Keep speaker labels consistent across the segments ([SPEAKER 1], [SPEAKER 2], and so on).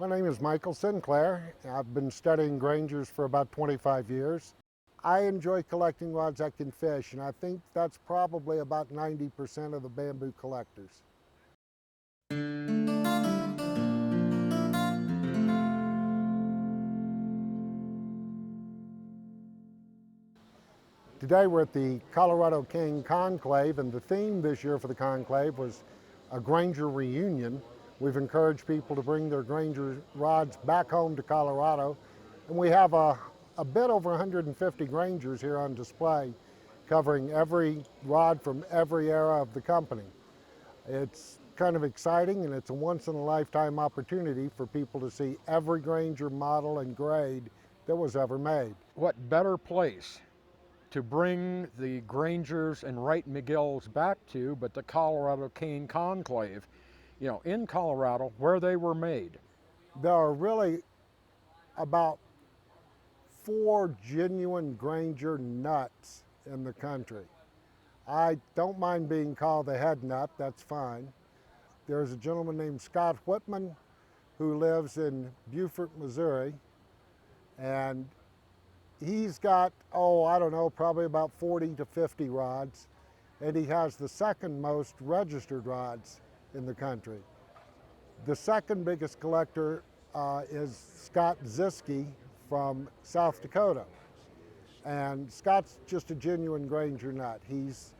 [SPEAKER 1] My name is Michael Sinclair. I've been studying Grangers for about 25 years. I enjoy collecting rods that can fish, and I think that's probably about 90% of the bamboo collectors. Today we're at the Colorado King Conclave, and the theme this year for the conclave was a Granger Reunion. We've encouraged people to bring their Granger rods back home to Colorado, and we have a bit over 150 Grangers here on display, covering every rod from every era of the company. It's kind of exciting, and it's a once-in-a-lifetime opportunity for people to see every Granger model and grade that was ever made.
[SPEAKER 2] What better place to bring the Grangers and Wright McGills back to but the Colorado Cane Conclave, in Colorado where they were made.
[SPEAKER 1] There are really about 4 genuine Granger nuts in the country. I don't mind being called the head nut, that's fine. There's a gentleman named Scott Whitman who lives in Beaufort, Missouri, and he's got, I don't know, probably about 40 to 50 rods, and he has the second most registered rods in the country. The second biggest collector is Scott Ziske from South Dakota. And Scott's just a genuine Granger nut. He's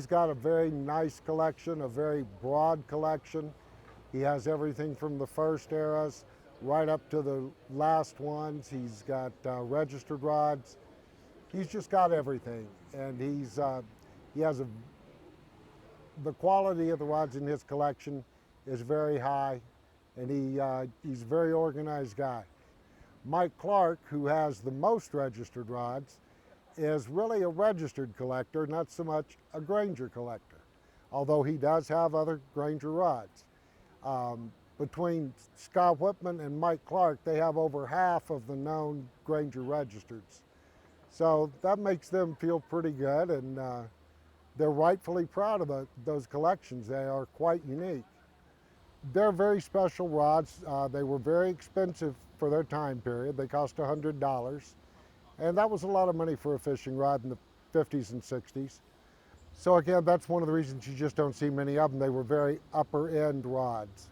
[SPEAKER 1] got a very nice collection, a very broad collection. He has everything from the first eras right up to the last ones. He's got registered rods. He's just got everything, and the quality of the rods in his collection is very high, and he's a very organized guy. Mike Clark, who has the most registered rods, is really a registered collector, not so much a Granger collector, although he does have other Granger rods. Between Scott Whitman and Mike Clark, they have over half of the known Granger registers. So that makes them feel pretty good, and they're rightfully proud of those collections. They are quite unique. They're very special rods. They were very expensive for their time period. They cost $100, and that was a lot of money for a fishing rod in the 50s and 60s. So again, that's one of the reasons you just don't see many of them. They were very upper-end rods.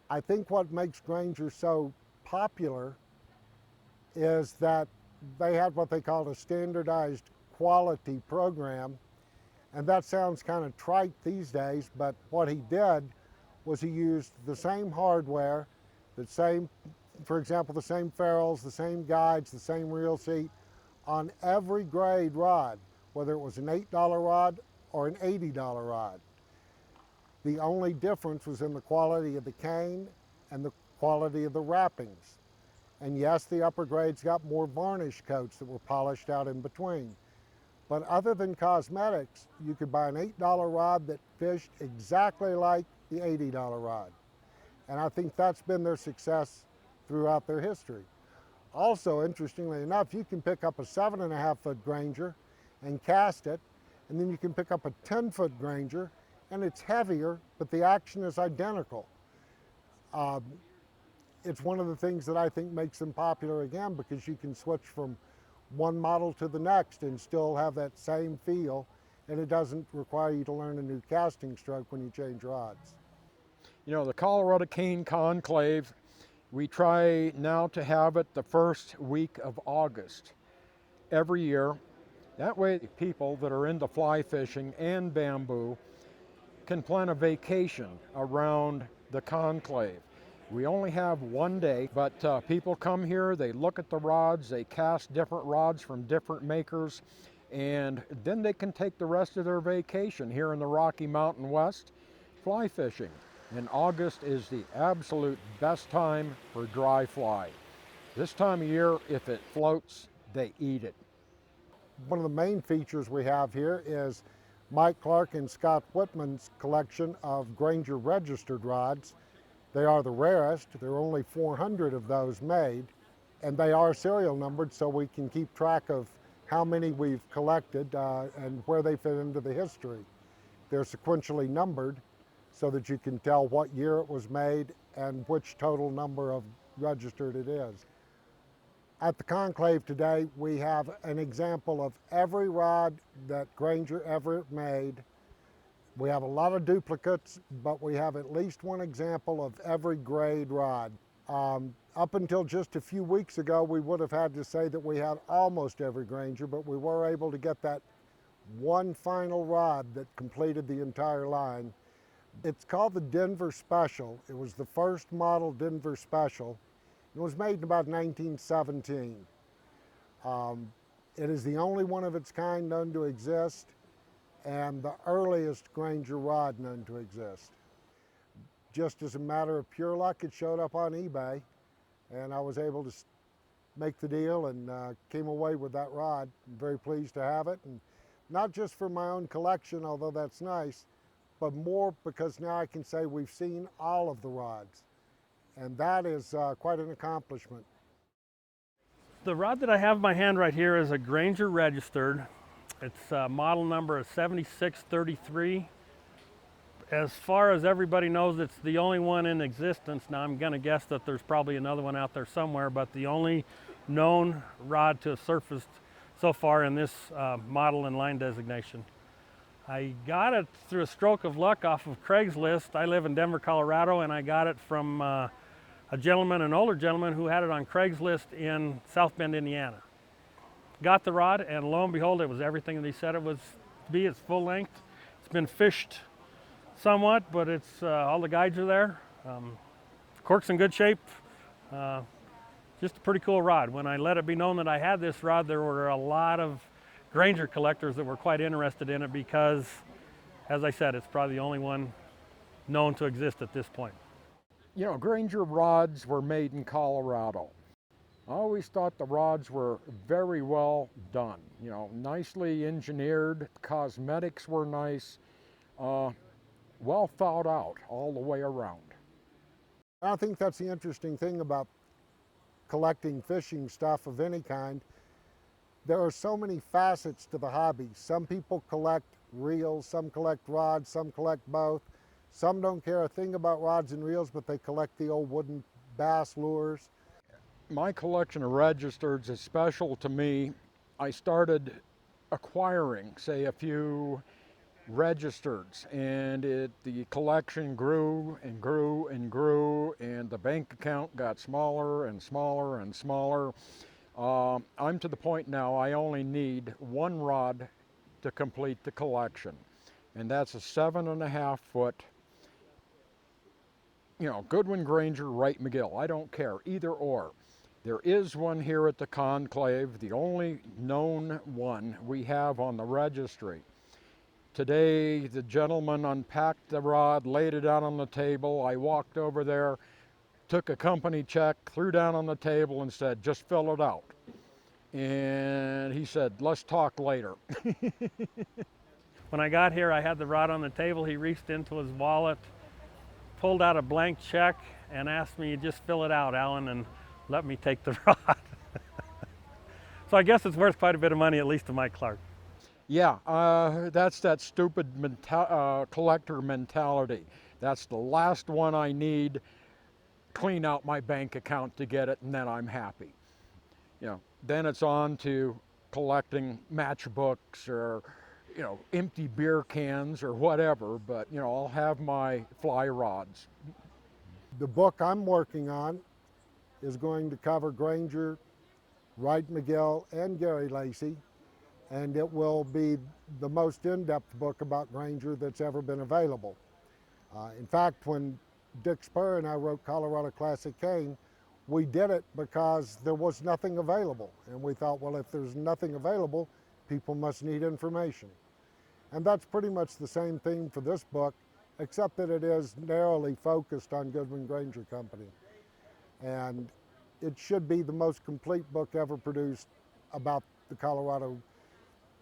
[SPEAKER 1] I think what makes Granger so popular is that they had what they called a standardized quality program, and that sounds kind of trite these days, but what he did was he used the same hardware, for example, the same ferrules, the same guides, the same reel seat on every grade rod, whether it was an $8 rod or an $80 rod. The only difference was in the quality of the cane and the quality of the wrappings. And yes, the upper grades got more varnish coats that were polished out in between. But other than cosmetics, you could buy an $8 rod that fished exactly like the $80 rod. And I think that's been their success throughout their history. Also, interestingly enough, you can pick up a 7.5-foot Granger and cast it, and then you can pick up a 10-foot Granger, and it's heavier, but the action is identical. It's one of the things that I think makes them popular again, because you can switch from one model to the next and still have that same feel, and it doesn't require you to learn a new casting stroke when you change rods.
[SPEAKER 2] The Colorado Cane Conclave, we try now to have it the first week of August every year. That way people that are into fly fishing and bamboo can plan a vacation around the conclave. We only have one day, but people come here, they look at the rods, they cast different rods from different makers, and then they can take the rest of their vacation here in the Rocky Mountain West fly fishing. And August is the absolute best time for dry fly. This time of year, if it floats, they eat it.
[SPEAKER 1] One of the main features we have here is Mike Clark and Scott Whitman's collection of Granger registered rods. They are the rarest. There are only 400 of those made, and they are serial numbered, so we can keep track of how many we've collected and where they fit into the history. They're sequentially numbered, so that you can tell what year it was made and which total number of registered it is. At the conclave today, we have an example of every rod that Granger ever made. We have a lot of duplicates, but we have at least one example of every grade rod. Up until just a few weeks ago, we would have had to say that we had almost every Granger, but we were able to get that one final rod that completed the entire line. It's called the Denver Special. It was the first model Denver Special. It was made in about 1917. It is the only one of its kind known to exist, and the earliest Granger rod known to exist. Just as a matter of pure luck, it showed up on eBay, and I was able to make the deal and came away with that rod. I'm very pleased to have it, and not just for my own collection, although that's nice, but more because now I can say we've seen all of the rods, and that is quite an accomplishment.
[SPEAKER 3] The rod that I have in my hand right here is a Granger registered. Its model number is 7633. As far as everybody knows, it's the only one in existence. Now I'm going to guess that there's probably another one out there somewhere, but the only known rod to have surfaced so far in this model and line designation. I got it through a stroke of luck off of Craigslist. I live in Denver, Colorado, and I got it from a gentleman, an older gentleman, who had it on Craigslist in South Bend, Indiana. Got the rod, and lo and behold, it was everything that he said it was to be. It's full length. It's been fished somewhat, but it's all the guides are there. Cork's in good shape. Just a pretty cool rod. When I let it be known that I had this rod, there were a lot of Granger collectors that were quite interested in it because, as I said, it's probably the only one known to exist at this point.
[SPEAKER 2] You know, Granger rods were made in Colorado. I always thought the rods were very well done, you know, nicely engineered, cosmetics were nice, well thought out all the way around.
[SPEAKER 1] I think that's the interesting thing about collecting fishing stuff of any kind. There are so many facets to the hobby. Some people collect reels, some collect rods, some collect both. Some don't care a thing about rods and reels, but they collect the old wooden bass lures.
[SPEAKER 2] My collection of registers is special to me. I started acquiring, say, a few registers, and the collection grew and grew and grew, and the bank account got smaller and smaller and smaller. I'm to the point now I only need one rod to complete the collection, and that's a 7.5 foot, you know, Goodwin, Granger, Wright, McGill. I don't care, either or. There is one here at the conclave, the only known one we have on the registry. Today, the gentleman unpacked the rod, laid it out on the table. I walked over there, took a company check, threw down on the table and said, just fill it out. And he said, let's talk later.
[SPEAKER 3] When I got here, I had the rod on the table. He reached into his wallet, pulled out a blank check, and asked me, just fill it out, Alan, and let me take the rod. So I guess it's worth quite a bit of money, at least to Mike Clark.
[SPEAKER 2] Yeah, that's that stupid collector mentality. That's the last one I need. Clean out my bank account to get it, and then I'm happy. You know, then it's on to collecting matchbooks or, you know, empty beer cans or whatever, but, you know, I'll have my fly rods.
[SPEAKER 1] The book I'm working on is going to cover Granger, Wright McGill, and Gary Lacey, and it will be the most in-depth book about Granger that's ever been available. In fact, when Dick Spur and I wrote Colorado Classic Cane, we did it because there was nothing available. And we thought, well, if there's nothing available, people must need information. And that's pretty much the same theme for this book, except that it is narrowly focused on Goodwin Granger Company. And it should be the most complete book ever produced about the Colorado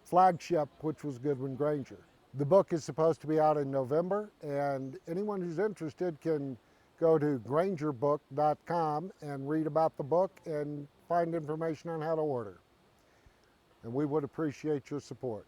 [SPEAKER 1] flagship, which was Goodwin Granger. The book is supposed to be out in November, and anyone who's interested can go to grangerbook.com and read about the book and find information on how to order. And we would appreciate your support.